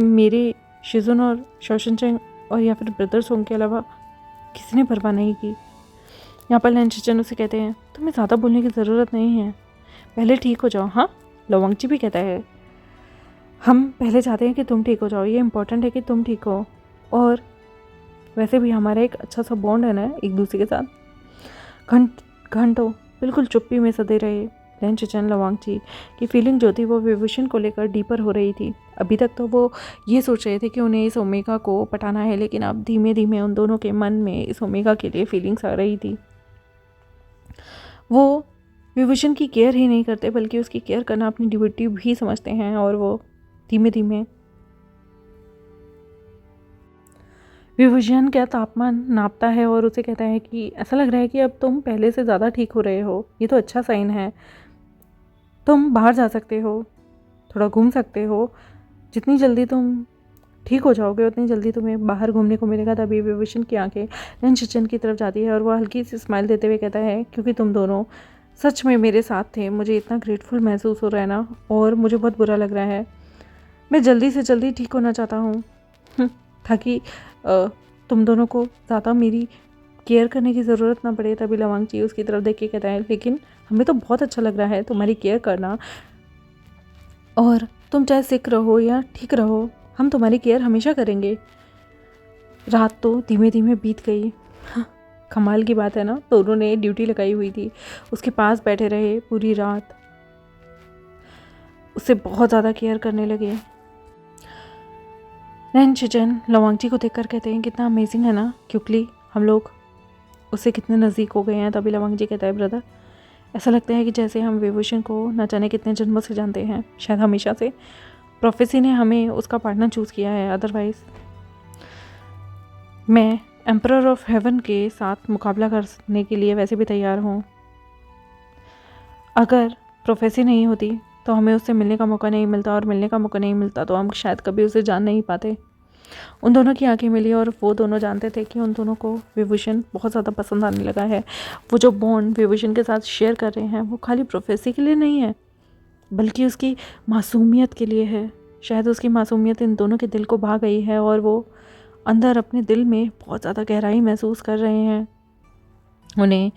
मेरे शिजुन और शाओशिनचेंग और या फिर ब्रदर्स होंगे के अलावा किसी ने परवाह नहीं की। यहाँ पर लेंचचन उसे कहते हैं, तुम्हें ज़्यादा बोलने की ज़रूरत नहीं है, पहले ठीक हो जाओ। हाँ लवांगची भी कहता है, हम पहले चाहते हैं कि तुम ठीक हो जाओ, ये इम्पोर्टेंट है कि तुम ठीक हो, और वैसे भी हमारा एक अच्छा सा बॉन्ड है ना एक दूसरे के साथ। घंटों बिल्कुल चुप्पी में सदे रहे। लेंचचन लवांगची की फीलिंग जो थी वो विभूषण को लेकर डीपर हो रही थी। अभी तक तो वो ये सोच रहे थे कि उन्हें इस ओमेगा को पटाना है, लेकिन अब धीमे धीमे उन दोनों के मन में इस ओमेगा के लिए फीलिंग्स आ रही थी। वो विभूषण की केयर ही नहीं करते बल्कि उसकी केयर करना अपनी ड्यूटी भी समझते हैं, और वो धीमे धीमे विभूषण का तापमान नापता है और उसे कहता है कि ऐसा लग रहा है कि अब तुम पहले से ज़्यादा ठीक हो रहे हो, ये तो अच्छा साइन है, तुम बाहर जा सकते हो, थोड़ा घूम सकते हो, जितनी जल्दी तुम ठीक हो जाओगे उतनी जल्दी तुम्हें बाहर घूमने को मिलेगा। तभी विभूषण की आंखें लेंचचन की तरफ जाती है और वह हल्की सी स्माइल देते हुए कहता है, क्योंकि तुम दोनों सच में मेरे साथ थे, मुझे इतना ग्रेटफुल महसूस हो रहा है ना, और मुझे बहुत बुरा लग रहा है। मैं जल्दी से जल्दी ठीक होना चाहता हूँ ताकि तुम दोनों को ज़्यादा मेरी केयर करने की ज़रूरत ना पड़े। तभी लवांगची उसकी तरफ देख के कहता है, लेकिन हमें तो बहुत अच्छा लग रहा है तुम्हारी केयर करना, और तुम चाहे सिक रहो या ठीक रहो, हम तुम्हारी केयर हमेशा करेंगे। रात तो धीमे धीमे बीत गई। हाँ, कमाल की बात है ना, दोनों ने ड्यूटी लगाई हुई थी, उसके पास बैठे रहे पूरी रात, उससे बहुत ज़्यादा केयर करने लगे। नैन चिचन लवांगची को देखकर कहते हैं कितना अमेजिंग है ना, क्योंकि हम लोग उससे कितने नज़दीक हो गए हैं। तभी लवांगची कहता है ब्रदर, ऐसा लगता है कि जैसे हम विभूषण को न जाने कितने जन्मों से जानते हैं, शायद हमेशा से। प्रोफेसी ने हमें उसका पार्टनर चूज़ किया है, अदरवाइज़ मैं एम्परर ऑफ हेवन के साथ मुकाबला करने के लिए वैसे भी तैयार हूँ। अगर प्रोफेसी नहीं होती तो हमें उससे मिलने का मौका नहीं मिलता, और मिलने का मौका नहीं मिलता तो हम शायद कभी उसे जान नहीं पाते। उन दोनों की आंखें मिली और वो दोनों जानते थे कि उन दोनों को विभूषण बहुत ज़्यादा पसंद आने लगा है। वो जो बॉन्ड विभूषण के साथ शेयर कर रहे हैं वो खाली प्रोफेसी के लिए नहीं है, बल्कि उसकी मासूमियत के लिए है। शायद उसकी मासूमियत इन दोनों के दिल को भा गई है और वो अंदर अपने दिल में बहुत ज़्यादा गहराई महसूस कर रहे हैं। उन्हें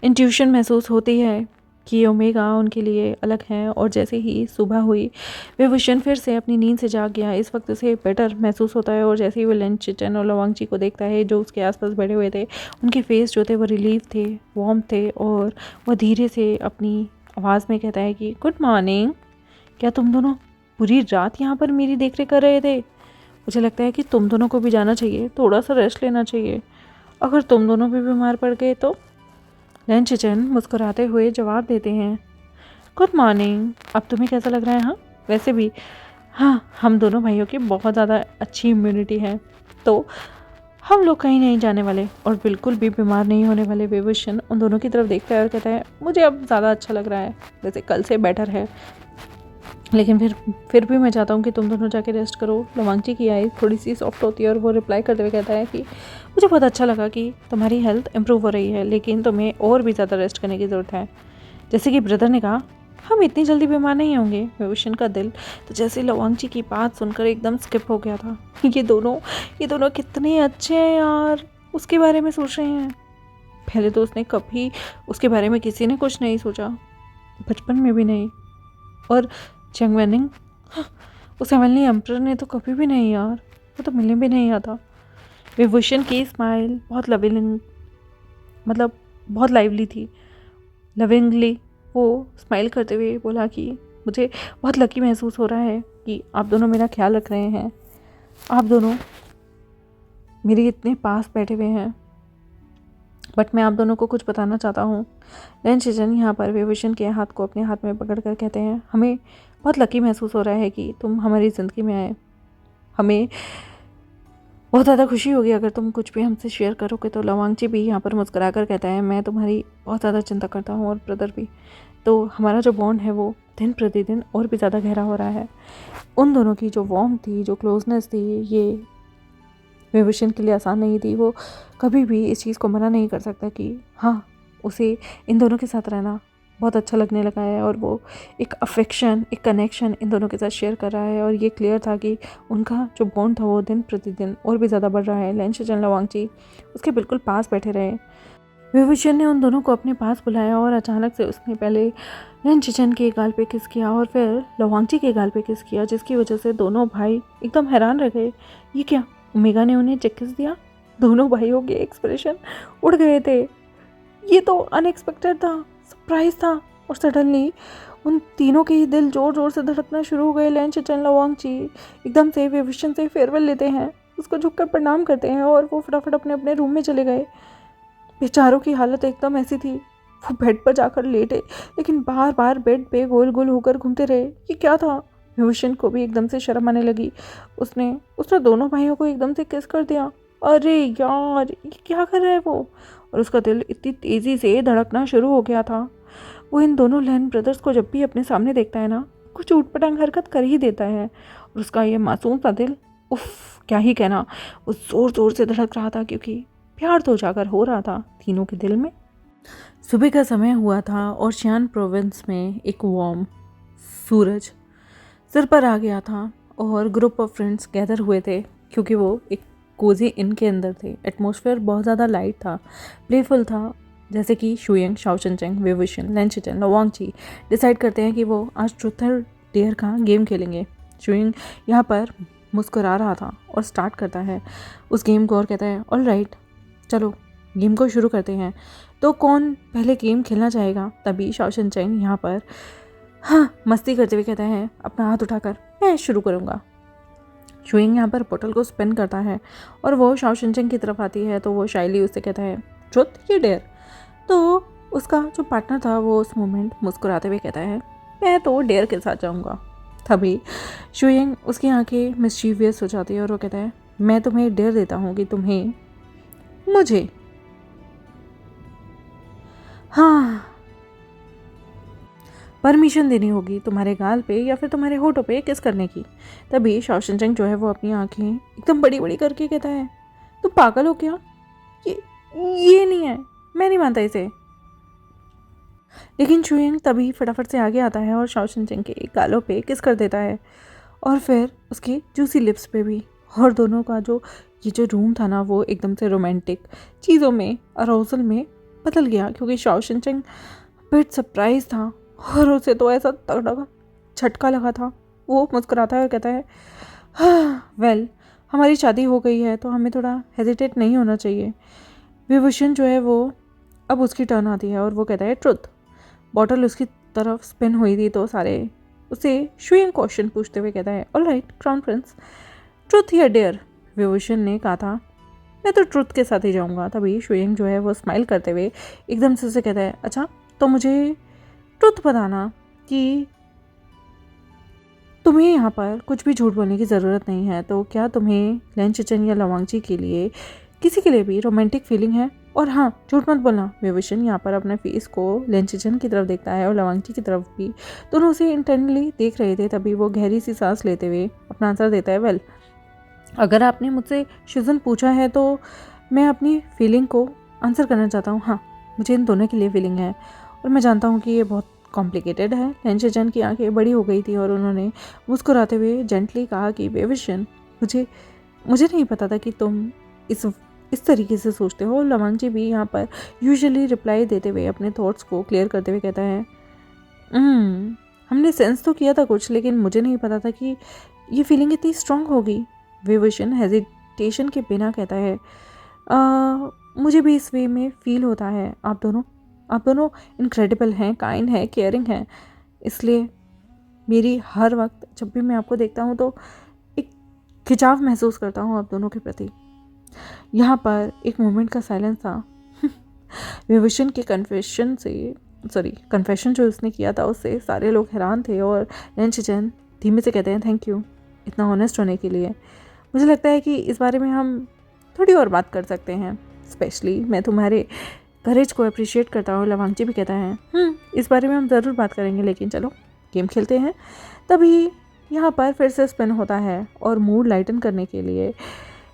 इंट्यूशन महसूस होती है कि ओमेगा उनके लिए अलग है। और जैसे ही सुबह हुई, विभूषण फिर से अपनी नींद से जाग गया। इस वक्त उसे बेटर महसूस होता है, और जैसे ही वो लैन चिचन और लवांगची को देखता है जो उसके आसपास बैठे हुए थे, उनके फेस जो थे वो रिलीफ थे, वार्म थे, और वह धीरे से अपनी आवाज़ में कहता है कि गुड मॉर्निंग, क्या तुम दोनों पूरी रात यहाँ पर मेरी देख रेख कर रहे थे? मुझे लगता है कि तुम दोनों को भी जाना चाहिए, थोड़ा सा रेस्ट लेना चाहिए। अगर तुम दोनों भी बीमार पड़ गए तो? लैन चिचन मुस्कुराते हुए जवाब देते हैं, गुड मॉर्निंग, अब तुम्हें कैसा लग रहा है? हाँ, वैसे भी हाँ, हम दोनों भाइयों की बहुत ज़्यादा अच्छी इम्यूनिटी है, तो हम लोग कहीं नहीं जाने वाले और बिल्कुल भी बीमार नहीं होने वाले। विभूषण उन दोनों की तरफ देखता है और कहता है, मुझे अब ज़्यादा अच्छा लग रहा है, वैसे कल से बेटर है, लेकिन फिर भी मैं चाहता हूँ कि तुम दोनों जाके रेस्ट करो। लवांगची की आई थोड़ी सी सॉफ्ट होती है और वो रिप्लाई करते हुए कहता है कि मुझे बहुत अच्छा लगा कि तुम्हारी हेल्थ इंप्रूव हो रही है, लेकिन तुम्हें और भी ज़्यादा रेस्ट करने की ज़रूरत है। जैसे कि ब्रदर ने कहा, हम इतनी जल्दी बीमार नहीं होंगे। विभूषण का दिल तो जैसे लवांगची की बात सुनकर एकदम स्किप हो गया था। ये दोनों कितने अच्छे हैं यार, उसके बारे में सोच रहे हैं। पहले तो उसने कभी उसके बारे में किसी ने कुछ नहीं सोचा, बचपन में भी नहीं। और चेंग वेनिंग, उस हेवनली एम्परर ने तो कभी भी नहीं यार, वो तो मिलने भी नहीं आता। विभूषण की स्माइल बहुत लविंग, मतलब बहुत लाइवली थी। लविंगली वो स्माइल करते हुए बोला कि मुझे बहुत लकी महसूस हो रहा है कि आप दोनों मेरा ख्याल रख रहे हैं, आप दोनों मेरे इतने पास बैठे हुए हैं, बट मैं आप दोनों को कुछ बताना चाहता हूँ। लैन चिचन यहाँ पर विभूषण के हाथ को अपने हाथ में पकड़ कर कहते हैं, हमें बहुत लकी महसूस हो रहा है कि तुम हमारी ज़िंदगी में आए। हमें बहुत ज़्यादा खुशी होगी अगर तुम कुछ भी हमसे शेयर करोगे। तो लवांगची भी यहाँ पर मुस्कुरा कर कहता है, मैं तुम्हारी बहुत ज़्यादा चिंता करता हूँ और ब्रदर भी, तो हमारा जो बॉन्ड है वो दिन प्रतिदिन और भी ज़्यादा गहरा हो रहा है। उन दोनों की जो वार्म थी, जो क्लोजनेस थी, ये विभूषण के लिए आसान नहीं थी। वो कभी भी इस चीज़ को मना नहीं कर सकता कि हाँ, उसे इन दोनों के साथ रहना बहुत अच्छा लगने लगा है, और वो एक अफेक्शन, एक कनेक्शन इन दोनों के साथ शेयर कर रहा है। और ये क्लियर था कि उनका जो बॉन्ड था वो दिन प्रतिदिन और भी ज़्यादा बढ़ रहा है। लैन चिचन लवांगची उसके बिल्कुल पास बैठे रहे। विभूषण ने उन दोनों को अपने पास बुलाया और अचानक से उसने पहले लैन चिचन के गाल पे किस किया और फिर लवांगची के गाल पे किस किया, जिसकी वजह से दोनों भाई एकदम हैरान रह गए। ये क्या, ओमेगा ने उन्हें किस दिया? दोनों भाइयों के एक्सप्रेशन उड़ गए थे। ये तो अनएक्सपेक्टेड था, सरप्राइज था। और सडनली उन तीनों के ही दिल जोर जोर से धड़कना शुरू हो गए। लैन चिचन लवांगची एकदम से विभूषण से फेयरवेल लेते हैं, उसको झुककर प्रणाम करते हैं और वो फटाफट अपने अपने रूम में चले गए। बेचारों की हालत एकदम ऐसी थी, वो बेड पर जाकर लेटे, लेकिन बार बार बेड पे गोल गोल होकर घूमते रहे। ये क्या था? विभूषण को भी एकदम से शर्म आने लगी। उसने दोनों भाइयों को एकदम से किस कर दिया। अरे यार, ये क्या कर रहा है वो? और उसका दिल इतनी तेज़ी से धड़कना शुरू हो गया था। वो इन दोनों लैन ब्रदर्स को जब भी अपने सामने देखता है ना, कुछ ऊटपटांग हरकत कर ही देता है। और उसका ये मासूम सा दिल, उफ, क्या ही कहना, वो ज़ोर ज़ोर से धड़क रहा था, क्योंकि प्यार तो जाकर हो रहा था तीनों के दिल में। सुबह का समय हुआ था और शियान प्रोविंस में एक वार्म सूरज सिर पर आ गया था और ग्रुप ऑफ फ्रेंड्स गैदर हुए थे, क्योंकि वो एक कोजी इन के अंदर थे। एटमॉस्फेयर बहुत ज़्यादा लाइट था, प्लेफुल था। जैसे कि शुयंग, शाओ चनचेंग, विभूषण, लैन चिचन, लवांगची डिसाइड करते हैं कि वो आज ट्रूथ डेयर का गेम खेलेंगे। शुइंग यहाँ पर मुस्कुरा रहा था और स्टार्ट करता है उस गेम को और कहता है ऑल राइट, चलो गेम को शुरू करते हैं। तो कौन पहले गेम खेलना चाहेगा? तभी शाओशन चैन यहाँ पर मस्ती करते हुए कहता है अपना हाथ उठाकर मैं शुरू करूँगा। शुइंग यहाँ पर बोतल को स्पिन करता है और वो शाओशन चैन की तरफ आती है तो वो शाइली उससे कहता है ट्रुथ या डेयर। तो उसका जो पार्टनर था वो उस मोमेंट मुस्कुराते हुए कहता है मैं तो डेयर के साथ जाऊँगा। तभी शुइंग उसकी आंखें मिस्चीवियस हो जाती है और वो कहता है मैं तुम्हें डेयर देता हूँ कि तुम्हें मुझे परमिशन देनी होगी तुम्हारे गाल पे या फिर तुम्हारे होठों पे किस करने की। तभी शाओशन चैन जो है वो अपनी आंखें एकदम बड़ी बड़ी करके कहता है तुम पागल हो क्या? ये नहीं है, मैं नहीं मानता इसे। लेकिन शुइंग तभी फटाफट से आगे आता है और शाओशन चैन के गालों पे किस कर देता है और फिर उसकी जूसी लिप्स पे भी। और दोनों का जो ये जो रूम था ना वो एकदम से रोमांटिक चीज़ों में अराउजल में बदल गया क्योंकि शाओशन चैन बिट सरप्राइज था और उसे तो ऐसा तगड़ा झटका लगा था। वो मुस्कुराता है और कहता है वेल हमारी शादी हो गई है तो हमें थोड़ा हेजिटेट नहीं होना चाहिए। विभूषण जो है वो अब उसकी टर्न आती है और वो कहता है ट्रुथ। बॉटल उसकी तरफ स्पिन हुई थी तो सारे उसे शुइंग क्वेश्चन पूछते हुए कहता है all right crown Prince, truth या डेयर? विभूषण ने कहा था मैं तो ट्रुथ के साथ ही जाऊंगा। तभी शुइंग जो है वो स्माइल करते हुए एकदम से उसे कहता है अच्छा तो मुझे ट्रुथ बताना कि तुम्हें यहाँ पर कुछ भी झूठ बोलने की ज़रूरत नहीं है। तो क्या तुम्हें लेन चिचन या लवांगची के लिए किसी के लिए भी रोमांटिक फीलिंग है? और हाँ झूठ मत बोलना। विभूषण यहाँ पर अपने फेस को लेन चिचन की तरफ देखता है और लवांगची की तरफ भी। दोनों उसे इंटरनली देख रहे थे। तभी वो गहरी सी सांस लेते हुए अपना आंसर देता है वेल अगर आपने मुझसे शुजन पूछा है तो मैं अपनी फीलिंग को आंसर करना चाहता हूँ। हाँ मुझे इन दोनों के लिए फीलिंग है और मैं जानता हूँ कि ये बहुत कॉम्प्लिकेटेड है। लेन चिचन की आंखें बड़ी हो गई थी और उन्होंने मुस्कुराते हुए जेंटली कहा कि विभूषण मुझे नहीं पता था कि तुम इस तरीके से सोचते हो। लवांगची भी यहाँ पर यूजुअली रिप्लाई देते हुए अपने थॉट्स को क्लियर करते हुए कहता है हमने सेंस तो किया था कुछ लेकिन मुझे नहीं पता था कि ये फीलिंग इतनी स्ट्रांग होगी। विभूषण हेजिटेशन के बिना कहता है मुझे भी इस वे में फील होता है। आप दोनों इनक्रेडिबल हैं, काइंड हैं, केयरिंग हैं। इसलिए मेरी हर वक्त जब भी मैं आपको देखता हूँ तो एक खिंचाव महसूस करता हूँ आप दोनों के प्रति। यहाँ पर एक मोमेंट का साइलेंस था। विभूषण के कन्फेशन जो उसने किया था उससे सारे लोग हैरान थे और लेन चिचन धीमे से कहते हैं थैंक यू इतना ऑनेस्ट होने के लिए। मुझे लगता है कि इस बारे में हम थोड़ी और बात कर सकते हैं। स्पेशली मैं तुम्हारे करेज को अप्रिशिएट करता हूँ। लवांगची भी कहता है इस बारे में हम ज़रूर बात करेंगे लेकिन चलो गेम खेलते हैं। तभी यहाँ पर फिर से स्पिन होता है और मूड लाइटन करने के लिए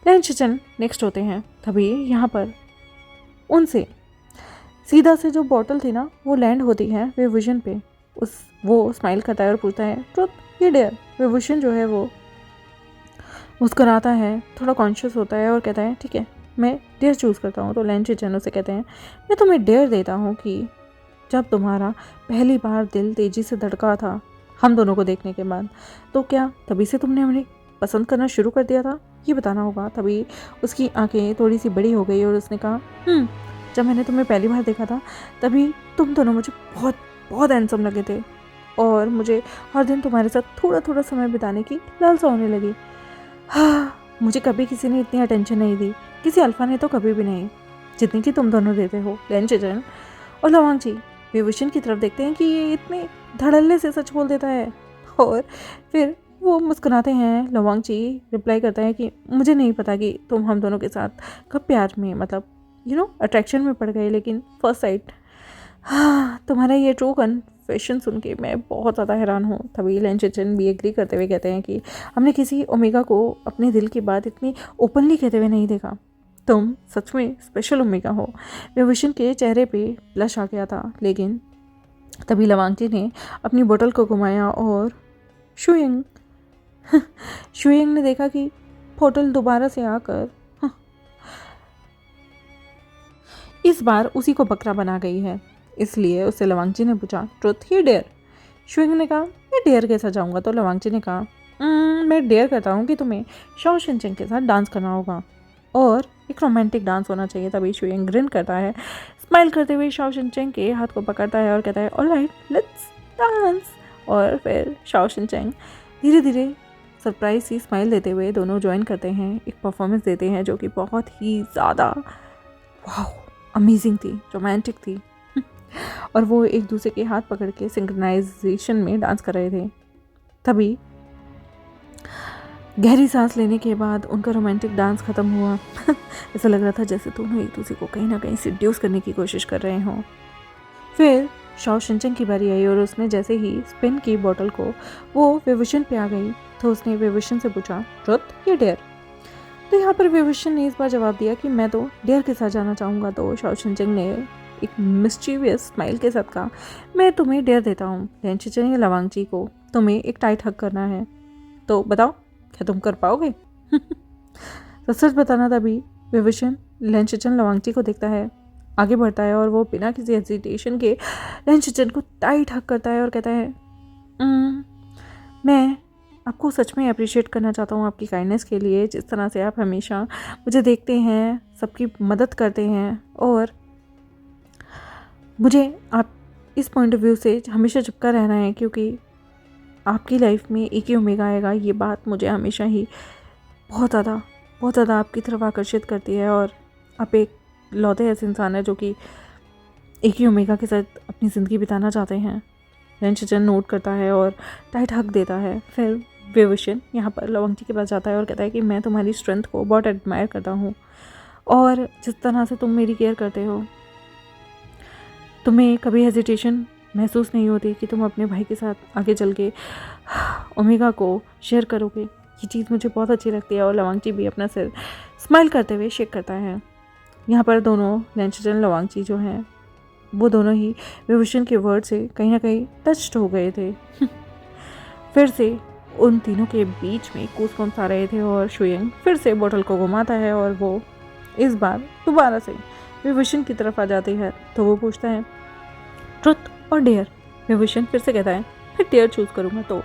लेन चिचन नेक्स्ट होते हैं। तभी यहाँ पर उनसे सीधा से जो बॉटल थी ना वो लैंड होती है विभूषण पे। वो स्माइल करता है और पूछता है ट्रुथ या डेयर? विभूषण जो है वो मुस्कुराता है, थोड़ा कॉन्शियस होता है और कहता है ठीक है मैं डेयर चूज़ करता हूँ। तो लेन चिचन उसे कहते हैं मैं तुम्हें डेयर देता हूँ कि जब तुम्हारा पहली बार दिल तेज़ी से धड़का था हम दोनों को देखने के बाद तो क्या तभी से तुमने हमें पसंद करना शुरू कर दिया था? ये बताना होगा। तभी उसकी आंखें थोड़ी सी बड़ी हो गई और उसने कहा जब मैंने तुम्हें पहली बार देखा था तभी तुम दोनों मुझे बहुत बहुत हैंडसम लगे थे और मुझे हर दिन तुम्हारे साथ थोड़ा थोड़ा समय बिताने की लालसा होने लगी। मुझे कभी किसी ने इतनी अटेंशन नहीं दी, किसी अल्फा ने तो कभी भी नहीं, जितनी कि तुम दोनों देते हो। लेन चिचन और लवांगची विभूषण की तरफ देखते हैं कि ये इतने धड़ल्ले से सच बोल देता है और फिर वो मुस्कुराते हैं। लवांगची रिप्लाई करता है कि मुझे नहीं पता कि तुम हम दोनों के साथ कब प्यार में मतलब अट्रैक्शन में पड़ गए लेकिन फर्स्ट साइट तुम्हारा ये ट्रू कन्फेशन सुन के मैं बहुत ज़्यादा हैरान हूँ। तभी लेन चिचन भी एग्री करते हुए कहते हैं कि हमने किसी ओमेगा को अपने दिल की बात इतनी ओपनली कहते हुए नहीं देखा। तुम सच में स्पेशल ओमेगा हो। विभूषण के चेहरे पे ब्लश आ गया था लेकिन तभी लवांगची ने अपनी बोतल को घुमाया और शुइंग ने देखा कि बोतल दोबारा से आकर इस बार उसी को बकरा बना गई है। इसलिए उससे लवांगची ने पूछा ट्रुथ या डेयर? शुइंग ने कहा मैं डेयर के साथ जाऊँगा। तो लवांगची ने कहा, मैं डेयर करता हूँ कि तुम्हें शाओ शिनचैन के साथ डांस करना होगा और एक रोमांटिक डांस होना चाहिए। तभी शुयिंग ग्रिन करता है, स्माइल करते हुए शाओ शिनचैन के हाथ को पकड़ता है और कहता है ऑलराइट लेट्स डांस। और फिर शाओ शिनचैन धीरे धीरे सरप्राइज सी स्माइल देते हुए दोनों ज्वाइन करते हैं, एक परफॉर्मेंस देते हैं जो कि बहुत ही ज़्यादा वाह अमेजिंग थी, रोमांटिक थी। और वो एक दूसरे के हाथ पकड़ के सिंक्रोनाइजेशन में डांस कर रहे थे। तभी गहरी सांस लेने के बाद उनका रोमांटिक डांस ख़त्म हुआ। ऐसा लग रहा था जैसे दोनों एक दूसरे को कहीं ना कहीं सिड्यूस करने की कोशिश कर रहे हों। फिर शाओ शिनचैन की बारी आई और उसने जैसे ही स्पिन की बोतल को वो विभूषण पे आ गई तो उसने विभूषण से पूछा ट्रुथ या डेयर। तो यहाँ पर विभूषण ने इस बार जवाब दिया कि मैं तो डेयर के साथ जाना चाहूँगा। तो शाओ शिनचैन ने एक मिस्चीवियस स्माइल के साथ कहा, मैं तुम्हें डेयर देता हूँ लैंचेचन या लवांगची को तुम्हें एक टाइट हग करना है, तो बताओ क्या तुम कर पाओगे? तो सच बताना। तभी विभूषण लैंचेचन लवांगची को देखता है, आगे बढ़ता है और वो बिना किसी हेजिटेशन के लैंचेचन को टाइट हग करता है और कहता है मैं आपको सच में अप्रिशिएट करना चाहता हूँ आपकी काइंडनेस के लिए, जिस तरह से आप हमेशा मुझे देखते हैं, सबकी मदद करते हैं और मुझे आप इस पॉइंट ऑफ व्यू से हमेशा चिपका रहना है क्योंकि आपकी लाइफ में एक ही ओमेगा आएगा। ये बात मुझे हमेशा ही बहुत ज़्यादा आपकी तरफ आकर्षित करती है और आप एक लौते ऐसे इंसान है जो कि एक ही ओमेगा के साथ अपनी ज़िंदगी बिताना चाहते हैं। लैंचेचन नोट करता है और टाइट हक देता है। फिर विभूषण यहाँ पर लवांगची के पास जाता है और कहता है कि मैं तुम्हारी स्ट्रेंथ को बहुत एडमायर करता हूँ और जिस तरह से तुम मेरी केयर करते हो, तुम्हें कभी हेजिटेशन महसूस नहीं होती कि तुम अपने भाई के साथ आगे चल के ओमेगा को शेयर करोगे। ये चीज़ मुझे बहुत अच्छी लगती है। और लवांगची भी अपना सिर स्माइल करते हुए शेक करता है। यहाँ पर दोनों लैंचेचन लवांगची जो हैं वो दोनों ही विभूषण के वर्ड से कहीं ना कहीं टच्ड हो गए थे। फिर से उन तीनों के बीच में गूज़बम्प्स आ रहे थे और शुयिंग फिर से बोतल को घुमाता है और वो इस बार दोबारा से विभूषण की तरफ आ जाती है। तो वो पूछता है ट्रुथ और डेयर। विभूषण फिर से कहता है मैं डेयर चूज़ करूँगा। तो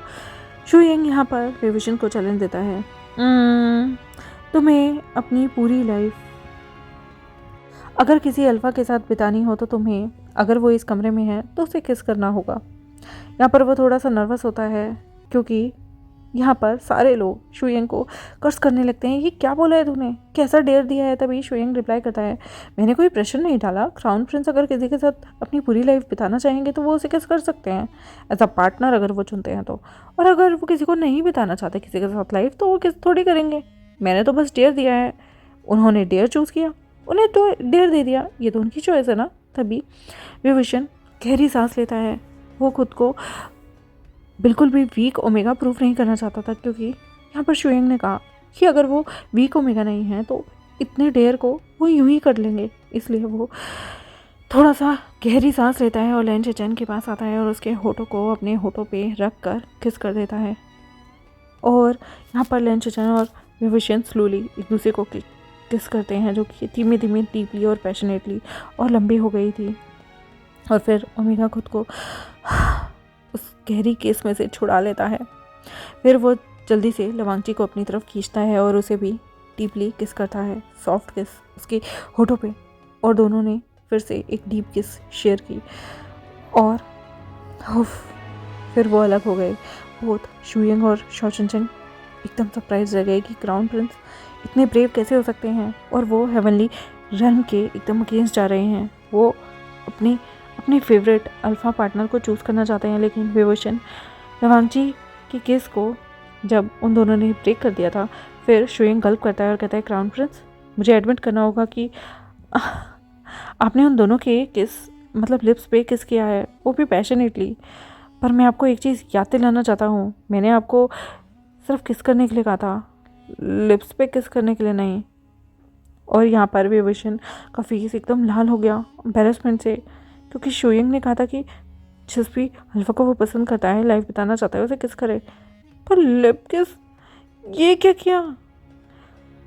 शुयिंग यहाँ पर विभूषण को चैलेंज देता है, तुम्हें अपनी पूरी लाइफ अगर किसी अल्फा के साथ बितानी हो तो तुम्हें, अगर वो इस कमरे में है तो उसे किस करना होगा। यहाँ पर वो थोड़ा सा नर्वस होता है क्योंकि यहाँ पर सारे लोग शुयिंग को कर्स करने लगते हैं, ये क्या बोला है तूने, कैसा डेयर दिया है। तभी शुयिंग रिप्लाई करता है मैंने कोई प्रेशर नहीं डाला, क्राउन प्रिंस अगर किसी के साथ अपनी पूरी लाइफ बिताना चाहेंगे तो वो उसे किस कर सकते हैं एज अ पार्टनर अगर वो चुनते हैं तो, और अगर वो किसी को नहीं बिताना चाहते किसी के साथ लाइफ तो वो किस थोड़ी करेंगे। मैंने तो बस डेयर दिया है, उन्होंने डेयर चूज़ किया, उन्हें तो डेयर दे दिया, ये तो उनकी चॉइस है ना। तभी विभूषण गहरी सांस लेता है। वो खुद को बिल्कुल भी वीक ओमेगा प्रूफ नहीं करना चाहता था क्योंकि यहाँ पर शुयिंग ने कहा कि अगर वो वीक ओमेगा नहीं है तो इतने डेयर को वो यूं ही कर लेंगे। इसलिए वो थोड़ा सा गहरी सांस लेता है और लैंचेचन के पास आता है और उसके होठों को अपने होठों पे रख कर किस कर देता है। और यहाँ पर लैंचेचन और विभूषण स्लोली एक दूसरे को किस करते हैं जो कि धीमे धीमे डीपली और पैशनेटली और लंबी हो गई थी। और फिर ओमेगा खुद को उस गहरी किस में से छुड़ा लेता है। फिर वो जल्दी से लवांगची को अपनी तरफ खींचता है और उसे भी डीपली किस करता है, सॉफ्ट किस उसके होठों पे। और दोनों ने फिर से एक डीप किस शेयर की और फिर वो अलग हो गए। बोथ शुयिंग और शाओ शिनचैन एकदम सरप्राइज रह गए कि क्राउन प्रिंस इतने ब्रेव कैसे हो सकते हैं और वो हेवनली रन के एकदम अगेंस्ट जा रहे हैं। वो अपने फेवरेट अल्फ़ा पार्टनर को चूज़ करना चाहते हैं, लेकिन विभूषण लवांगची की किस को जब उन दोनों ने ब्रेक कर दिया था, फिर शुयिंग गल्प करता है और कहता है क्राउन प्रिंस मुझे एडमिट करना होगा कि आपने उन दोनों के किस मतलब लिप्स पे किस किया है, वो भी पैशनेटली। पर मैं आपको एक चीज़ याद दिलाना चाहता हूँ, मैंने आपको सिर्फ किस करने के लिए कहा था, लिप्स पे किस करने के लिए नहीं। और यहाँ पर विभूषण का फेस एकदम लाल हो गया एम्बैरेसमेंट से क्योंकि शुयिंग ने कहा था कि जिस भी अल्फा को वो पसंद करता है, लाइफ बिताना चाहता है, उसे किस करे, पर लिप किस, ये क्या किया।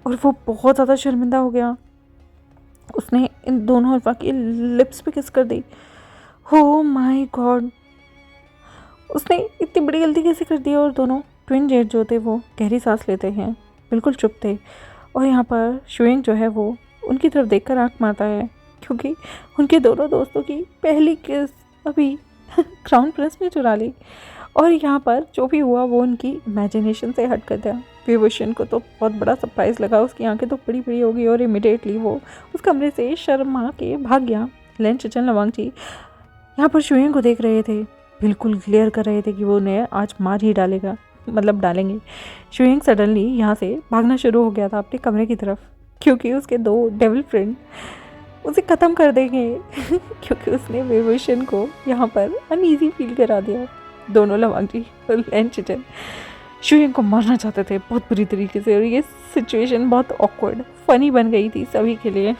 और वो बहुत ज़्यादा शर्मिंदा हो गया। उसने इन दोनों अल्फा की लिप्स पे किस कर दी। हो माय गॉड। उसने इतनी बड़ी गलती कैसे कर दी। और दोनों ट्विन जेट जो थे वो गहरी सांस लेते हैं, बिल्कुल चुप थे। और यहाँ पर शुइंग जो है वो उनकी तरफ देखकर आंख मारता है, क्योंकि उनके दोनों दोस्तों की पहली किस अभी क्राउन प्रिंस ने चुरा ली। और यहाँ पर जो भी हुआ वो उनकी इमेजिनेशन से हट कर था। विभूषण को तो बहुत बड़ा सरप्राइज़ लगा, उसकी आंखें तो बड़ी बड़ी हो गई और इमिडिएटली वो उस कमरे से शर्मा के भाग गया। लेन चचन लवांग जी यहाँ पर शुइंग को देख रहे थे, बिल्कुल क्लियर कर रहे थे कि वो उन्हें आज मार ही डालेगा, मतलब डालेंगे। शुइंग सडनली यहाँ से भागना शुरू हो गया था अपने कमरे की तरफ, क्योंकि उसके 2 डेविल फ्रेंड उसे ख़त्म कर देंगे क्योंकि उसने विभूषण को यहाँ पर अनईजी फील करा दिया। दोनों लवांग जी और लेन चचन शुइंग को मारना चाहते थे बहुत बुरी तरीके से, और ये सिचुएशन बहुत ऑकवर्ड फनी बन गई थी सभी के लिए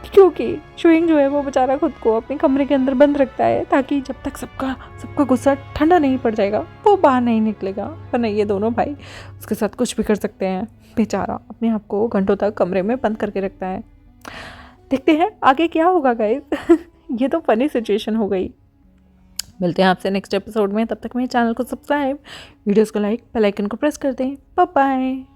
क्योंकि शुइंग जो है वो बेचारा खुद को अपने कमरे के अंदर बंद रखता है, ताकि जब तक सबका गुस्सा ठंडा नहीं पड़ जाएगा वो बाहर नहीं निकलेगा, वरना ये दोनों भाई उसके साथ कुछ भी कर सकते हैं। बेचारा अपने आप को घंटों तक कमरे में बंद करके रखता है। देखते हैं आगे क्या होगा गाइस ये तो फनी सिचुएशन हो गई। मिलते हैं आपसे नेक्स्ट एपिसोड में, तब तक मेरे चैनल को सब्सक्राइब, वीडियोस को लाइक, बेल आइकन को प्रेस कर दें। Bye bye.